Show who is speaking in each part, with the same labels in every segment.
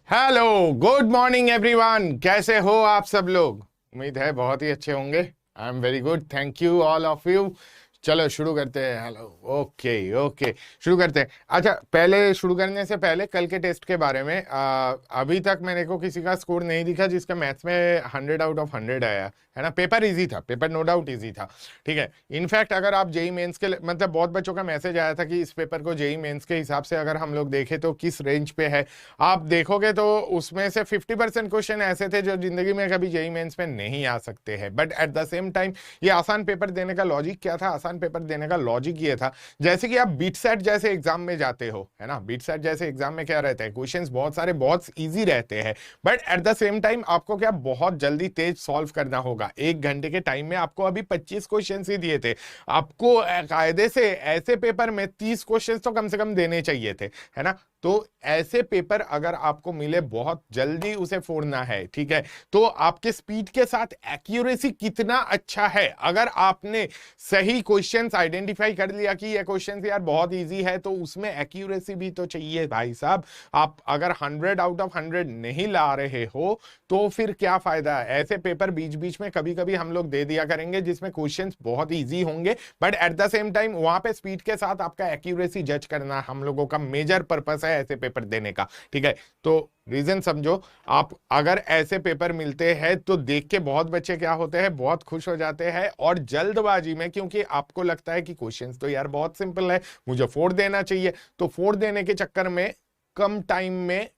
Speaker 1: Hello, good morning everyone. कैसे हो आप सब लोग? उम्मीद है बहुत ही अच्छे होंगे। I am very good, thank you all of you. चलो शुरू करते हैं। हेलो, ओके ओके, शुरू करते हैं। अच्छा, पहले शुरू करने से पहले कल के टेस्ट के बारे में, अभी तक मेरे को किसी का स्कोर नहीं दिखा जिसका मैथ्स में 100 आउट ऑफ 100 आया है ना। पेपर इजी था, पेपर नो डाउट इजी था, ठीक है। इनफैक्ट अगर आप जेई मेंस के मतलब बहुत बच्चों का मैसेज आया था कि इस पेपर को जेई मेंस के हिसाब से अगर हम लोग देखें तो किस रेंज पे है, आप देखोगे तो उसमें से 50% क्वेश्चन ऐसे थे जो जिंदगी में कभी जेई मेंस में नहीं आ सकते हैं। But at the same time ये आसान पेपर देने का लॉजिक क्या था? आसान पेपर देने का लॉजिक ये था, जैसे कि आप बीट सेट जैसे एग्जाम में जाते हो, है ना। बीट सेट जैसे एग्जाम में क्या रहता है, क्वेश्चंस बहुत सारे बहुत इजी रहते हैं, but at the same time आपको क्या बहुत जल्दी तेज सॉल्व करना होगा। 1 घंटे के टाइम में आपको अभी 25 क्वेश्चन ही दिए थे, आपको कायदे से ऐसे पेपर में 30 क्वेश्चन तो कम से कम देने चाहिए थे, है ना। तो ऐसे पेपर अगर आपको मिले, बहुत जल्दी उसे फोड़ना है, ठीक है। तो आपके स्पीड के साथ एक्यूरेसी कितना अच्छा है। अगर आपने सही क्वेश्चंस आइडेंटिफाई कर लिया कि ये क्वेश्चंस यार बहुत इजी है, तो उसमें एक्यूरेसी भी तो चाहिए भाई साहब। आप अगर 100 आउट ऑफ 100 नहीं ला रहे हो तो फिर क्या फायदा? ऐसे पेपर बीच बीच में कभी कभी हम लोग दे दिया करेंगे जिसमें क्वेश्चंस बहुत इजी होंगे, but at the same time वहां पे स्पीड के साथ आपका एक्यूरेसी जज करना हम लोगों का मेजर पर्पस है ऐसे पेपर देने का, ठीक है। तो रीजन समझो, आप अगर ऐसे पेपर मिलते हैं तो देख के बहुत बच्चे क्या होते हैं, बहुत खुश हो जाते हैं, और जल्दबाजी में, क्योंकि आपको लगता है कि क्वेश्चंस तो यार बहुत सिंपल है, मुझे फोड़ देना चाहिए, तो फोड़ देने के चक्कर में कम टाइम में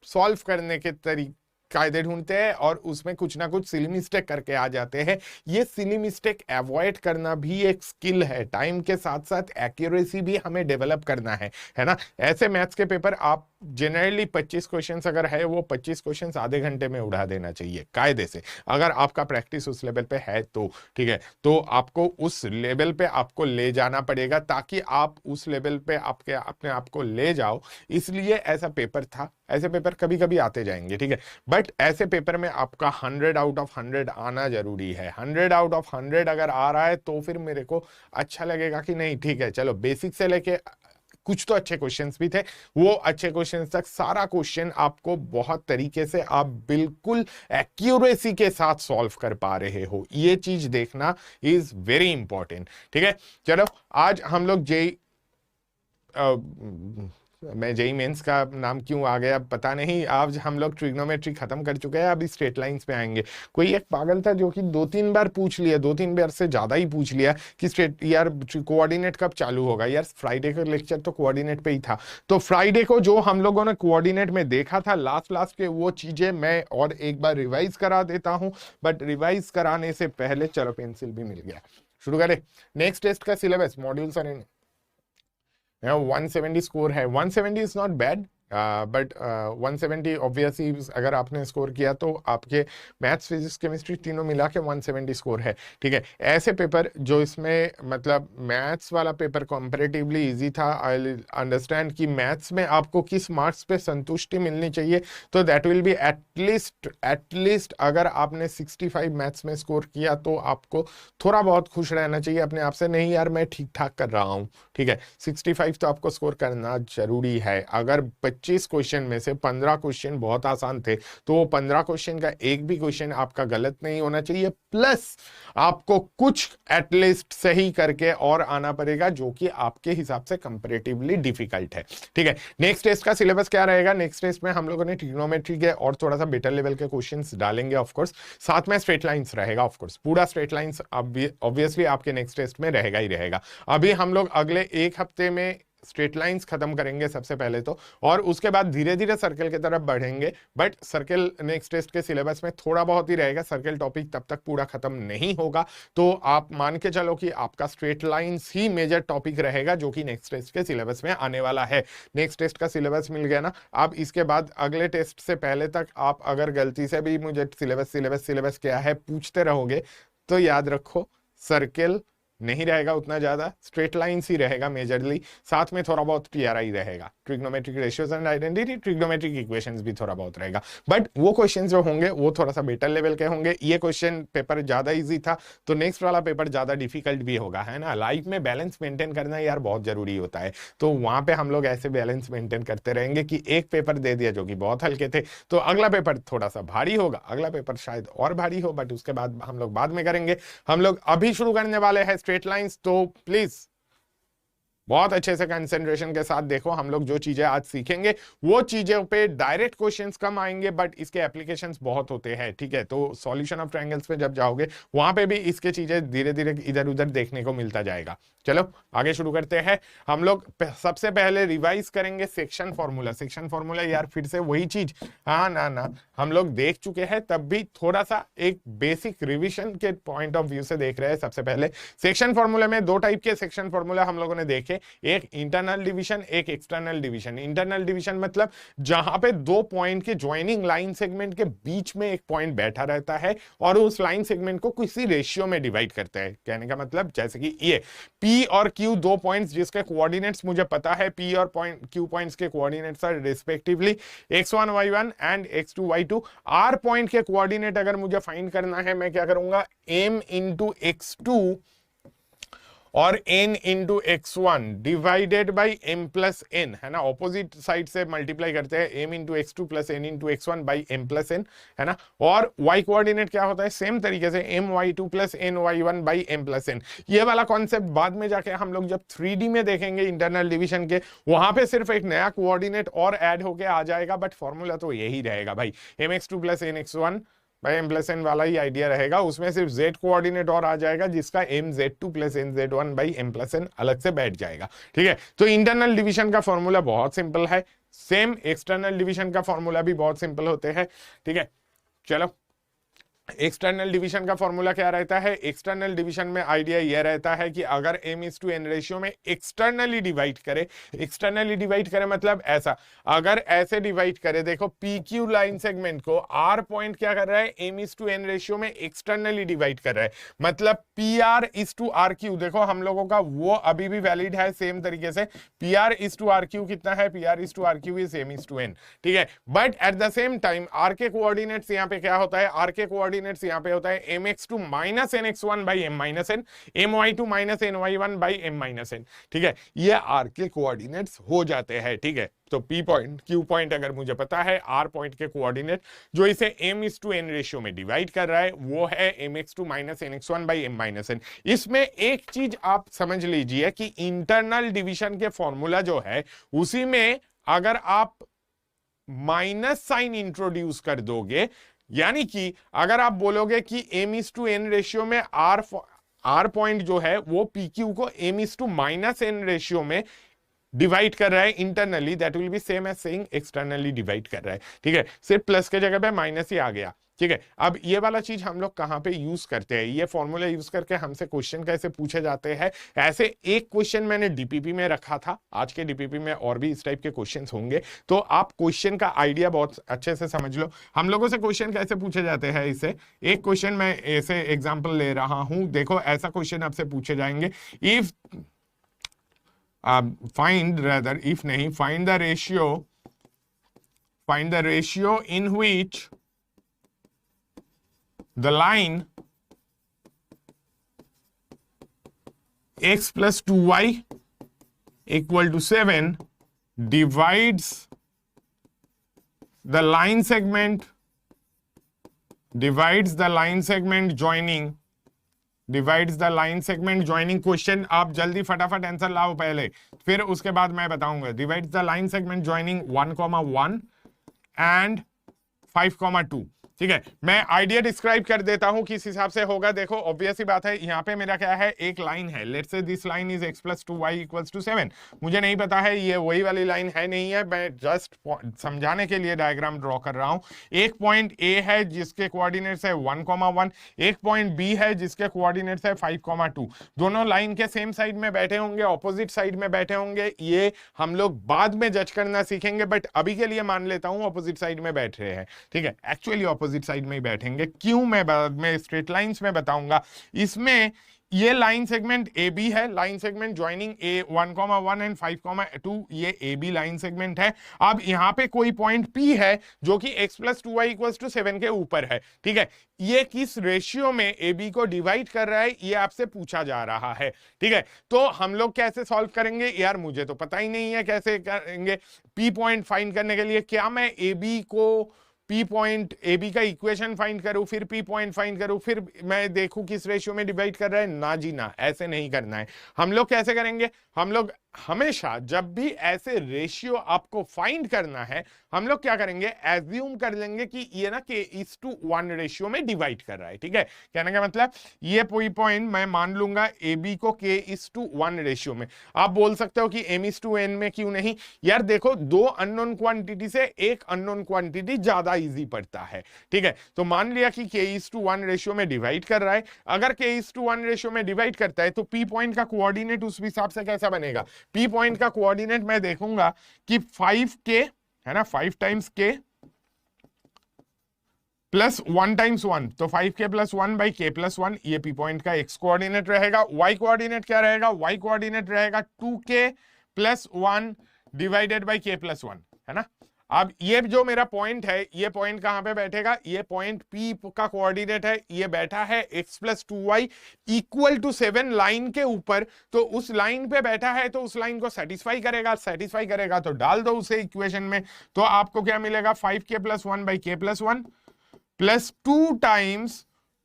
Speaker 1: सॉल्व करने के तरीके कायदे ढूंढते हैं और उसमें कुछ ना कुछ सिली मिस्टेक करके आ जाते हैं। ये सिली मिस्टेक अवॉइड करना भी एक स्किल है। टाइम के साथ साथ एक्यूरेसी भी हमें डेवलप करना है ना। ऐसे मैथ्स के पेपर आप जनरली 25 क्वेश्चंस अगर है, वो 25 क्वेश्चंस आधे घंटे में उड़ा देना चाहिए कायदे से, अगर आपका प्रैक्टिस उस लेवल पे है तो, ठीक है। तो आपको उस लेवल पे आपको ले जाना पड़ेगा ताकि आप उस लेवल पे आपके अपने आप को ले जाओ। इसलिए ऐसा पेपर था। ऐसे पेपर कभी कभी आते जाएंगे, ठीक है, बट ऐसे पेपर में आपका 100 आउट ऑफ 100 आना जरूरी है। 100 आउट ऑफ 100 अगर आ रहा है तो फिर मेरे को अच्छा लगेगा कि नहीं, ठीक है, चलो बेसिक से लेके कुछ तो अच्छे क्वेश्चंस भी थे, वो अच्छे क्वेश्चंस तक सारा क्वेश्चन आपको बहुत तरीके से आप बिल्कुल एक्यूरेसी के साथ सॉल्व कर पा रहे हो, ये चीज देखना इज वेरी इंपॉर्टेंट, ठीक है। चलो आज हम लोग जेई मैं जेई मेंस का नाम क्यों आ गया पता नहीं। आज हम लोग ट्रिग्नोमेट्री खत्म कर चुके हैं, अभी स्ट्रेट लाइंस पे आएंगे। कोई एक पागल था जो कि 2-3 बार पूछ लिया, 2-3 बार से ज्यादा ही पूछ लिया कि स्ट्रेट यार कोऑर्डिनेट कब चालू होगा। यार फ्राइडे का लेक्चर तो कोऑर्डिनेट पे ही था, तो फ्राइडे को जो हम लोगों ने कोऑर्डिनेट में देखा था लास्ट लास्ट के, वो चीजें मैं और एक बार रिवाइज करा देता हूं। बट रिवाइज कराने से पहले चलो पेंसिल भी मिल गया, शुरू करें। नेक्स्ट टेस्ट का सिलेबस, मॉड्यूल्स और 170 स्कोर है। 170 is not bad, but 170 obviously अगर आपने स्कोर किया तो आपके मैथ्स फिजिक्स केमिस्ट्री तीनों मिला के 170 स्कोर है, ठीक है। ऐसे पेपर जो इसमें मतलब मैथ्स वाला पेपर कंपैरेटिवली इजी था। आई अंडरस्टैंड कि मैथ्स में आपको किस मार्क्स पे संतुष्टि मिलनी चाहिए, तो दैट विल बी एटलीस्ट अगर आपने 65 मैथ्स में स्कोर किया तो आपको थोड़ा बहुत खुश रहना चाहिए अपने आप से, नहीं यार मैं ठीक ठाक कर रहा हूँ, ठीक है। 65 तो आपको स्कोर करना जरूरी है। अगर 25 क्वेश्चन में से 15 क्वेश्चन बहुत आसान थे, तो वो 15 क्वेश्चन का एक भी क्वेश्चन आपका गलत नहीं होना चाहिए, प्लस आपको कुछ एटलीस्ट सही करके और आना पड़ेगा जो कि आपके हिसाब से कंपैरेटिवली डिफिकल्ट है, ठीक है। नेक्स्ट टेस्ट का सिलेबस क्या रहेगा? नेक्स्ट टेस्ट में हम लोगों ने ट्रिग्नोमेट्री के और थोड़ा सा बेटर लेवल के क्वेश्चंस डालेंगे ऑफकोर्स, साथ में स्ट्रेट लाइंस रहेगा ऑफकोर्स, पूरा स्ट्रेट लाइंस ऑब्वियसली आपके नेक्स्ट टेस्ट में रहेगा ही रहेगा। अभी हम लोग अगले एक हफ्ते में स्ट्रेट लाइंस खत्म करेंगे सबसे पहले तो, और उसके बाद धीरे धीरे सर्कल की तरफ बढ़ेंगे। बट सर्कल नेक्स्ट टेस्ट के सिलेबस में थोड़ा बहुत ही रहेगा, सर्कल टॉपिक तब तक पूरा खत्म नहीं होगा। तो आप मान के चलो कि आपका स्ट्रेट लाइंस ही मेजर टॉपिक रहेगा जो कि नेक्स्ट टेस्ट के सिलेबस में आने वाला है। नेक्स्ट टेस्ट का सिलेबस मिल गया ना। अब इसके बाद अगले टेस्ट से पहले तक आप अगर गलती से भी मुझे सिलेबस क्या है पूछते रहोगे, तो याद रखो सर्कल नहीं रहेगा उतना ज्यादा, स्ट्रेट लाइंस ही रहेगा मेजरली, साथ में थोड़ा बहुत पीआरआई रहेगा, trigonometric ratios and identity, trigonometric equations भी थोड़ा बहुत रहेगा, बट वो क्वेश्चंस जो होंगे वो थोड़ा सा बेटर लेवल के होंगे। ये क्वेश्चन पेपर ज्यादा इजी था तो नेक्स्ट वाला पेपर ज्यादा डिफिकल्ट भी होगा, है ना। लाइफ में बैलेंस मेंटेन करना यार बहुत जरूरी होता है, तो वहां पे हम लोग ऐसे बैलेंस मेंटेन करते रहेंगे कि एक पेपर दे दिया जो कि बहुत हल्के थे तो अगला पेपर थोड़ा सा भारी होगा, अगला पेपर शायद और भारी हो, बट उसके बाद हम लोग बाद में करेंगे। हम लोग अभी शुरू करने वाले हैं स्ट्रेट लाइंस, तो प्लीज बहुत अच्छे से कंसंट्रेशन के साथ देखो। हम लोग जो चीजें आज सीखेंगे वो चीजों पे डायरेक्ट क्वेश्चंस कम आएंगे बट इसके एप्लीकेशंस बहुत होते हैं, ठीक है। तो सॉल्यूशन ऑफ ट्रायंगल्स पे जब जाओगे वहां पे भी इसके चीजें धीरे धीरे इधर उधर देखने को मिलता जाएगा। चलो आगे शुरू करते हैं। हम लोग सबसे पहले रिवाइज करेंगे सेक्शन फॉर्मूला। सेक्शन फॉर्मूला यार फिर से वही चीज, हाँ ना हम लोग देख चुके हैं, तब भी थोड़ा सा एक बेसिक रिविजन के पॉइंट ऑफ व्यू से देख रहे हैं। सबसे पहले सेक्शन फॉर्मूला में दो टाइप के सेक्शन फॉर्मूला हम लोगों ने देखे, एक इंटरनल डिवीजन, एक एक्सटर्नल डिवीजन। इंटरनल डिवीजन मतलब जहां पे दो पॉइंट के ज्वाइनिंग लाइन सेगमेंट के बीच में एक पॉइंट बैठा रहता है और उस लाइन सेगमेंट को किसी रेशियो में डिवाइड करता है। कहने का मतलब जैसे कि ये P और Q दो पॉइंट्स जिसके कोऑर्डिनेट्स मुझे पता है, P और Q पॉइंट्स के coordinates are respectively x1 y1 and x2 y2। R point के कोऑर्डिनेट अगर मुझे फाइंड करना है मैं क्या करूंगा, m इंटू x2 और n into x1 divided by m plus n, है ना। ऑपोजिट साइड से मल्टीप्लाई करते हैं, m into x2 plus n into x1 by m plus n, है ना। और y कोऑर्डिनेट क्या होता है, सेम तरीके से m y2 plus n y1 by m plus n। ये वाला कॉन्सेप्ट बाद में जाके हम लोग जब 3D में देखेंगे इंटरनल डिवीजन के, वहां पे सिर्फ एक नया कोऑर्डिनेट और ऐड होके आ जाएगा, बट फॉर्मूला तो यही रहेगा भाई, mx2 प्लस nx1 भाई m प्लस n वाला ही आइडिया रहेगा। उसमें सिर्फ z कोऑर्डिनेट और आ जाएगा जिसका mz2 plus nz1 by m plus n अलग से बैठ जाएगा, ठीक है। तो इंटरनल डिवीजन का फॉर्मूला बहुत सिंपल है, सेम एक्सटर्नल डिवीजन का फॉर्मूला भी बहुत सिंपल होते हैं, ठीक है। चलो एक्सटर्नल डिवीजन का फॉर्मूला क्या रहता है, एक्सटर्नल डिवीजन में आइडिया यह रहता है कि अगर m/n रेशियो में एक्सटर्नली डिवाइड करे, एक्सटर्नली डिवाइड करे मतलब ऐसा, अगर ऐसे डिवाइड करे, देखो PQ लाइन सेगमेंट को R पॉइंट क्या कर रहा है, m/n रेशियो में एक्सटर्नली डिवाइड कर रहा है, मतलब PR/RQ। देखो हम लोगों का वो अभी भी वैलिड है सेम तरीके से, PR/RQ कितना है, PR/RQ इज m/n, ठीक है। But at the same time R के कोऑर्डिनेट्स यहाँ पे क्या होता है, R के कोऑर्डिनेट्स यहां पे होता है mx2 minus nx1 by m minus n, my2 minus ny1 by m minus n, ठीक है। ये r के कोऑर्डिनेट्स हो जाते हैं, ठीक है। तो p पॉइंट q पॉइंट अगर मुझे पता है, r पॉइंट के कोऑर्डिनेट जो इसे m/n रेशियो में डिवाइड कर रहा है वो है mx2 minus nx1 by m minus n। इसमें एक चीज आप समझ लीजिए कि इंटरनल डिवीजन के फॉर्मूला जो है उसी में अगर आप माइनस साइन इंट्रोड्यूस कर दोगे, यानी कि अगर आप बोलोगे कि m/n रेशियो में r पॉइंट जो है वो PQ को m/n रेशियो में डिवाइड कर रहा है internally, that will be same as saying externally divide कर रहा है, ठीक है। सिर्फ प्लस के जगह पे माइनस ही आ गया, ठीक है। अब ये वाला चीज हम लोग कहां पे यूज करते हैं, ये फॉर्मूला यूज करके हमसे क्वेश्चन कैसे पूछे जाते हैं। ऐसे एक क्वेश्चन मैंने डीपीपी में रखा था, आज के डीपीपी में और भी इस टाइप के क्वेश्चंस होंगे, तो आप क्वेश्चन का आइडिया बहुत अच्छे से समझ लो। हम लोगों से क्वेश्चन कैसे पूछे जाते हैं, इसे एक क्वेश्चन मैं ऐसे एग्जाम्पल ले रहा हूं, देखो ऐसा क्वेश्चन आपसे पूछे जाएंगे, if find the ratio in which the line x plus 2y equal to 7 divides the line segment joining question. आप जल्दी फटाफट आंसर लाओ पहले, फिर उसके बाद मैं बताऊंगा। Divides the line segment joining 1,1 and 5,2, ठीक है। मैं आइडिया डिस्क्राइब कर देता हूं किस हिसाब से होगा। देखो ऑब्वियस ही बात है, यहां पे मेरा क्या है, एक लाइन है, let's say this line is x plus 2y equals to 7। मुझे नहीं पता है ये वही वाली लाइन है नहीं है, मैं जस्ट समझाने के लिए डायग्राम ड्रॉ कर रहा हूं। एक पॉइंट A है जिसके कोऑर्डिनेट्स है 1,1, एक पॉइंट B है जिसके कोऑर्डिनेट्स है 5,2। दोनों लाइन के सेम साइड में बैठे होंगे, ऑपोजिट साइड में बैठे होंगे, ये हम लोग बाद में जज करना सीखेंगे, बट अभी के लिए मान लेता हूं ऑपोजिट साइड में बैठ रहे हैं, ठीक है। एक्चुअली ऑपोजिट ऑपोजिट साइड में ही बैठेंगे। क्यों मैं बाद में स्ट्रेट लाइंस में बताऊंगा। इसमें ये लाइन सेगमेंट ए बी है, line segment joining A 1,1 and 5,2, ये ए बी लाइन सेगमेंट है। अब यहाँ पे कोई पॉइंट पी है जो कि x + 2y = 7 के ऊपर है, ठीक है। ये किस रेशियो में ए बी को डिवाइड कर रहा है ये आपसे पूछा जा रहा है, ठीक है। तो हम लोग कैसे सॉल्व करेंगे यार, मुझे तो पता ही नहीं है कैसे करेंगे। पी पॉइंट फाइंड करने के लिए क्या मैं ए बी को पी पॉइंट ए बी का इक्वेशन फाइंड करूं, फिर पी पॉइंट फाइंड करूं, फिर मैं देखूं किस रेशियो में डिवाइड कर रहा है? ना जी ना, ऐसे नहीं करना है। हम लोग कैसे करेंगे, हम लोग हमेशा जब भी ऐसे रेशियो आपको फाइंड करना है, हम लोग क्या करेंगे, एज्यूम कर लेंगे कि ये ना k:1 रेशियो में डिवाइड कर रहा है, ठीक है। कहने का मतलब ये कोई पॉइंट मैं मान लूंगा ए बी को k:1 रेशियो में। आप बोल सकते हो कि m:n में क्यों नहीं यार, देखो दो अननोन क्वांटिटी से एक अननोन क्वांटिटी ज्यादा इजी पड़ता है, ठीक है। तो मान लिया कि k:1 रेशियो में डिवाइड कर रहा है। अगर k:1 रेशियो में डिवाइड करता है तो p पॉइंट का कोऑर्डिनेट उस हिसाब से कैसा बनेगा। p पॉइंट का कोऑर्डिनेट मैं देखूंगा कि 5k है ना, 5 टाइम्स k प्लस 1 टाइम्स 1, तो 5k + 1/k+1, ये p पॉइंट का x कोऑर्डिनेट रहेगा। y कोऑर्डिनेट क्या रहेगा, y कोऑर्डिनेट रहेगा 2k + 1 डिवाइडेड बाई k+1, है ना। अब ये जो मेरा पॉइंट है, ये पॉइंट कहां पे बैठेगा, ये पॉइंट P का कोऑर्डिनेट है, ये बैठा है x + 2y = 7 लाइन के ऊपर। तो उस लाइन पे बैठा है तो उस लाइन को सेटिस्फाई करेगा तो डाल दो उसे इक्वेशन में। तो आपको क्या मिलेगा, 5k + 1/k+1 plus 2 times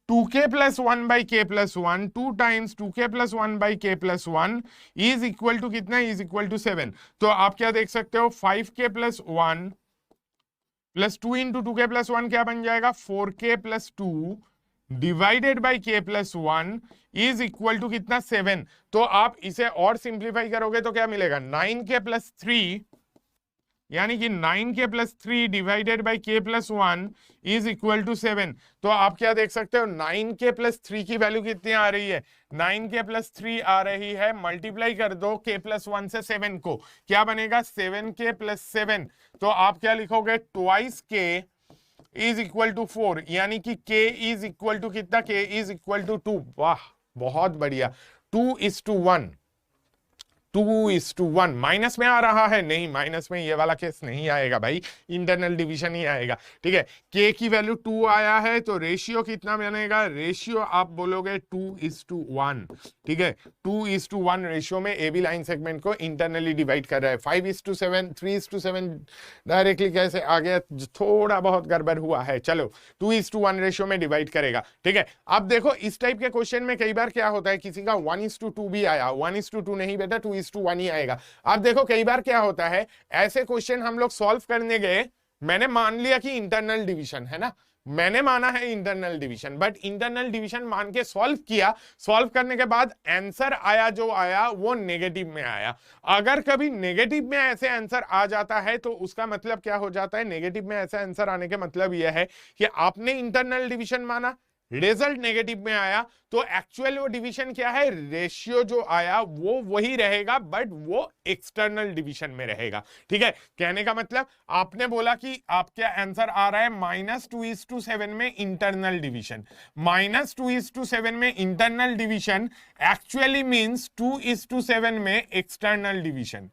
Speaker 1: 2k + 1/k+1, 2 times 2k + 1/k+1 is equal to कितना, इज इक्वल टू 7। तो आप क्या देख सकते हो, 5k + 1 प्लस 2 × 2k + 1 क्या बन जाएगा, 4k + 2 divided by k+1 is equal to कितना, 7। तो आप इसे और सिंप्लीफाई करोगे तो क्या मिलेगा, 9k + 3 यानी कि 9k + 3 divided by k+1 is equal to 7। तो आप क्या देख सकते हो, 9k + 3 की वैल्यू कितनी आ रही है, 9k + 3 आ रही है। मल्टीप्लाई कर दो k+1 से 7 को, क्या बनेगा, 7k + 7। तो आप क्या लिखोगे, 2k इज इक्वल टू 4, यानी कि k इज इक्वल टू कितना, k इज इक्वल टू 2। वाह बहुत बढ़िया, 2:1, 2:1। माइनस में आ रहा है, नहीं माइनस में ये वाला केस नहीं आएगा भाई, इंटरनल डिवीजन ही आएगा, ठीक है। k की वैल्यू 2 आया है तो रेशियो कितना बनेगा, रेशियो आप बोलोगे 2:1, ठीक है। 2:1 रेशियो में ए बी लाइन सेगमेंट को इंटरनली डिवाइड कर रहा है। 5:7, 3:7 डायरेक्टली कैसे आ गया, थोड़ा बहुत गड़बड़ हुआ है। चलो 2:1 रेशियो में डिवाइड करेगा, ठीक है। अब देखो इस टाइप के क्वेश्चन में कई बार क्या होता है, किसी का 1:2 भी आया, 1:2 नहीं बेटा 2:1 ही आएगा। अब देखो कई बार क्या होता है, ऐसे क्वेश्चन हम लोग सॉल्व करने गए, मैंने मान लिया कि इंटरनल डिवीजन है ना, मैंने माना है internal division, but internal division मान के सॉल्व किया, सॉल्व करने के बाद आंसर आया जो आया वो नेगेटिव में आया। अगर कभी नेगेटिव में ऐसे आंसर आ जाता है तो उसका मतलब क्या हो जाता है, नेगेटिव में ऐसा आंसर आने के मतलब यह है कि आपने इंटरनल डिवीजन माना, रिजल्ट नेगेटिव में आया, तो एक्चुअल वो डिवीजन क्या है, रेशियो जो आया वो वही रहेगा, बट वो एक्सटर्नल डिवीजन में रहेगा, ठीक है। कहने का मतलब आपने बोला कि आपका आंसर आ रहा है -2:7 में इंटरनल डिवीजन, -2:7 में इंटरनल डिवीजन एक्चुअली मींस 2:7 में एक्सटर्नल डिवीजन,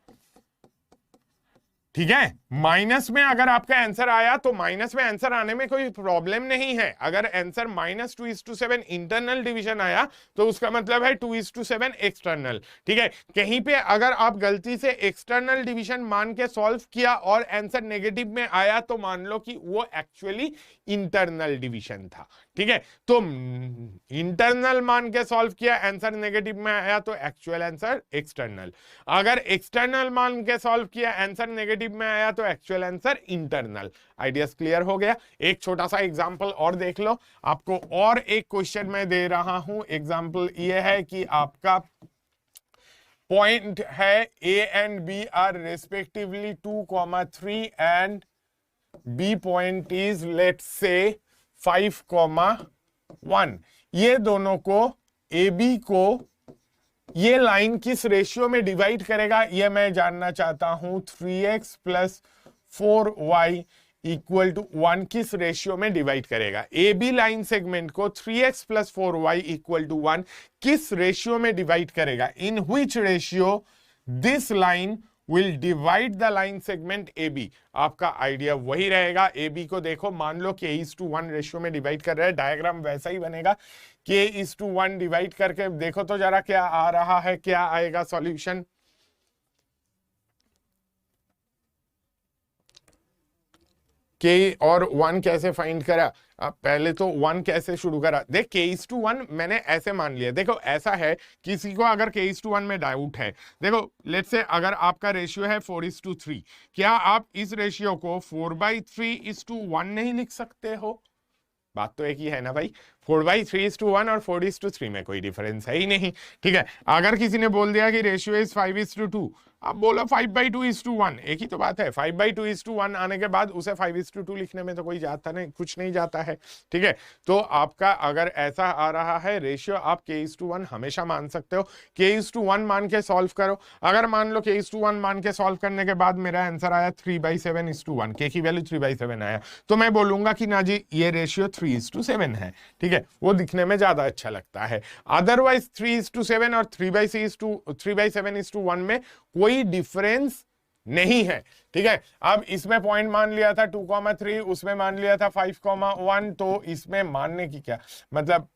Speaker 1: ठीक है। माइनस में अगर आपका आंसर आया तो माइनस में आंसर आने में कोई प्रॉब्लम नहीं है। अगर आंसर -2:7 इंटरनल डिवीजन आया तो उसका मतलब है 2:7 एक्सटर्नल, ठीक है। कहीं पे अगर आप गलती से एक्सटर्नल डिवीजन मान के सॉल्व किया और आंसर नेगेटिव में आया तो मान लो कि वो एक्चुअली इंटरनल डिवीजन था, ठीक है। तो इंटरनल मान के सॉल्व किया, आंसर नेगेटिव में आया तो एक्चुअल आंसर एक्सटर्नल। अगर एक्सटर्नल मान के सॉल्व किया, आंसर नेगेटिव में आया तो actual answer internal. Ideas clear हो गया। एक छोटा सा एग्जांपल और देख लो, आपको और एक क्वेश्चन मैं दे रहा हूं। एग्जांपल ये है कि आपका पॉइंट है A and B are respectively 2,3 and B point is let's say 5,1। ये दोनों को ए बी को ये लाइन किस रेशियो में डिवाइड करेगा ये मैं जानना चाहता हूं। 3x + 4y इक्वल टू 1 किस रेशियो में डिवाइड करेगा? ए बी लाइन सेगमेंट को 3x plus 4y equal to 1 किस रेशियो में डिवाइड करेगा? In which ratio this line will divide the line segment A B. आपका आइडिया वही रहेगा। ए बी को देखो, मान लो k:1 रेशियो में डिवाइड कर रहे हैं, डायग्राम वैसा ही बनेगा। k:1 डिवाइड करके देखो तो जरा क्या आ रहा है, क्या आएगा सॉल्यूशन? k और 1 कैसे फाइंड करा? अब पहले तो 1 कैसे शुरू करा? देख, k:1 मैंने ऐसे मान लिया। देखो ऐसा है, किसी को अगर k:1 में डाउट है, देखो लेट्स से अगर आपका रेशियो है 4:3, क्या आप इस रेशियो को 4/3:1 नहीं लिख सकते हो? बात तो एक ही है ना भाई, 4/3:1 और 4:3 में कोई डिफरेंस है ही नहीं। ठीक है, अगर किसी ने बोल दिया कि रेशियो इज 5:2, आप बोलो 5/2:1, एक ही तो बात है। 5/2:1 आने के बाद उसे 5:2 लिखने में तो कोई जाता नहीं, कुछ नहीं जाता है। ठीक है, तो आपका अगर ऐसा आ रहा है रेशियो, आप k:1 हमेशा मान सकते हो। k:1 मान के सॉल्व करो। अगर मान लो k:1 मान के सॉल्व करने के बाद मेरा आंसर आया 3/7:1, k की वैल्यू 3/7 आया, तो मैं बोलूंगा कि ना जी ये रेशियो 3:7 है। ठीक है, वो दिखने में ज्यादा अच्छा लगता है। अदरवाइज 3:7 और 3/7:1 में कोई डिफरेंस नहीं है। ठीक है, अब इसमें पॉइंट मान लिया था 2,3, उसमें मान लिया था 5,1, तो इसमें मानने की क्या मतलब,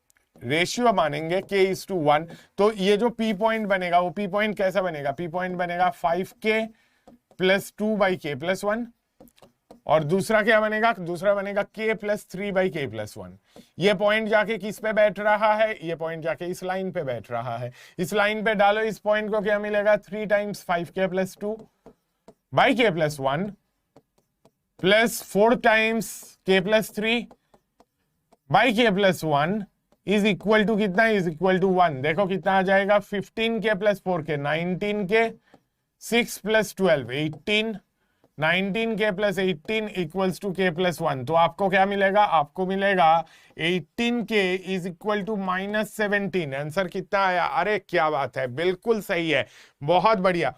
Speaker 1: रेशियो मानेंगे k:1, तो ये जो p पॉइंट बनेगा, वो p पॉइंट कैसा बनेगा? p पॉइंट बनेगा 5k प्लस 2/k+1, और दूसरा क्या बनेगा? दूसरा बनेगा k प्लस 3/k+1। ये पॉइंट जाके किस पे बैठ रहा है? ये पॉइंट जाके इस लाइन पे बैठ रहा है। इस लाइन पे डालो, इस पॉइंट को क्या मिलेगा? 3 times 5k+2/k+1 plus 4 times k+3/k+1 is equal to कितना? Is equal to 1। देखो कितना आ जाएगा? 15k plus 4k 19k, 6 plus 12 18, 19k plus 18 equals to k+1। तो आपको क्या मिलेगा? आपको मिलेगा 18k is equal to -17। Answer कितना आया? अरे क्या बात है, बिल्कुल सही है, बहुत बढ़िया।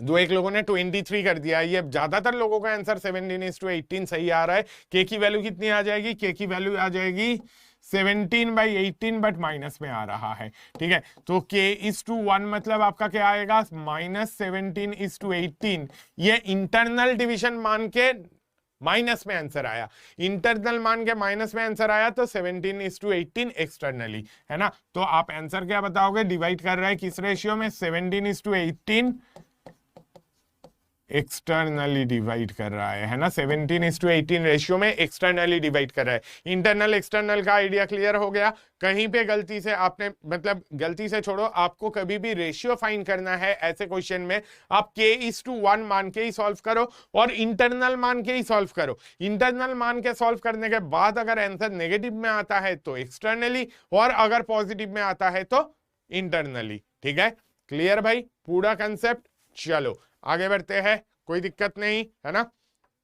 Speaker 1: दो एक लोगों ने 23 कर दिया। ये ज्यादातर लोगों का आंसर 17:18 सही आ रहा है। k की वैल्यू कितनी आ जाएगी? k की वैल्यू आ जाएगी 17/18, बट माइनस में आ रहा है। ठीक है, तो k:1 मतलब आपका क्या आएगा? -17:18। ये इंटरनल डिवीजन मान के माइनस में आंसर आया, इंटरनल मान के माइनस में आंसर आया, तो 17:18 एक्सटर्नली, है ना? तो आप आंसर क्या बताओगे? डिवाइड कर रहा है किस रेशियो में? 17:18 एक्सटर्नली डिवाइड कर रहा है ना? 17:18 रेशियो में एक्सटर्नली डिवाइड कर रहा है। इंटरनल एक्सटर्नल का आइडिया क्लियर हो गया। कहीं पे गलती से आपने, मतलब गलती से छोड़ो, आपको कभी भी रेशियो फाइंड करना है ऐसे क्वेश्चन में, आप k:1 मान के ही सॉल्व करो और इंटरनल मान के ही सॉल्व करो। इंटरनल मान के सॉल्व करने के बाद अगर आंसर नेगेटिव में आता है तो एक्सटर्नली, और अगर पॉजिटिव में आता है तो इंटरनली। ठीक है, क्लियर भाई पूरा कंसेप्ट? चलो आगे बढ़ते हैं, कोई दिक्कत नहीं, है ना?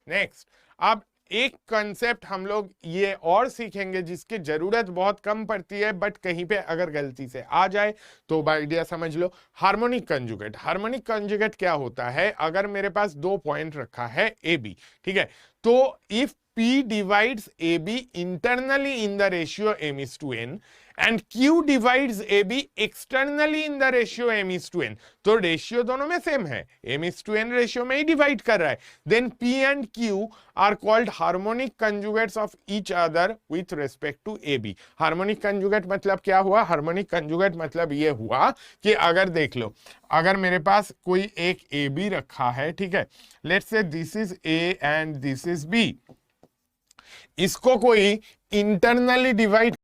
Speaker 1: नेक्स्ट, अब एक कंसेप्ट हम लोग ये और सीखेंगे जिसकी जरूरत बहुत कम पड़ती है, बट कहीं पे अगर गलती से आ जाए तो आइडिया समझ लो। Harmonic conjugate. हार्मोनिक कंजुगेट क्या होता है? अगर मेरे पास 2 पॉइंट रखा है ए बी, ठीक है, तो if P divides AB internally in the ratio m:n and Q divides AB externally in the ratio m:n, तो रेशियो दोनों में सेम है, m:n रेशियो में ही डिवाइड कर रहा है, then P and Q are called harmonic conjugates of each other with respect to AB। Harmonic conjugate मतलब क्या हुआ? हार्मोनिक कंजुगेट मतलब ये हुआ कि अगर देख लो, अगर मेरे पास कोई एक AB रखा है, ठीक है, let's say this is A and this is B, इसको कोई इंटरनली डिवाइड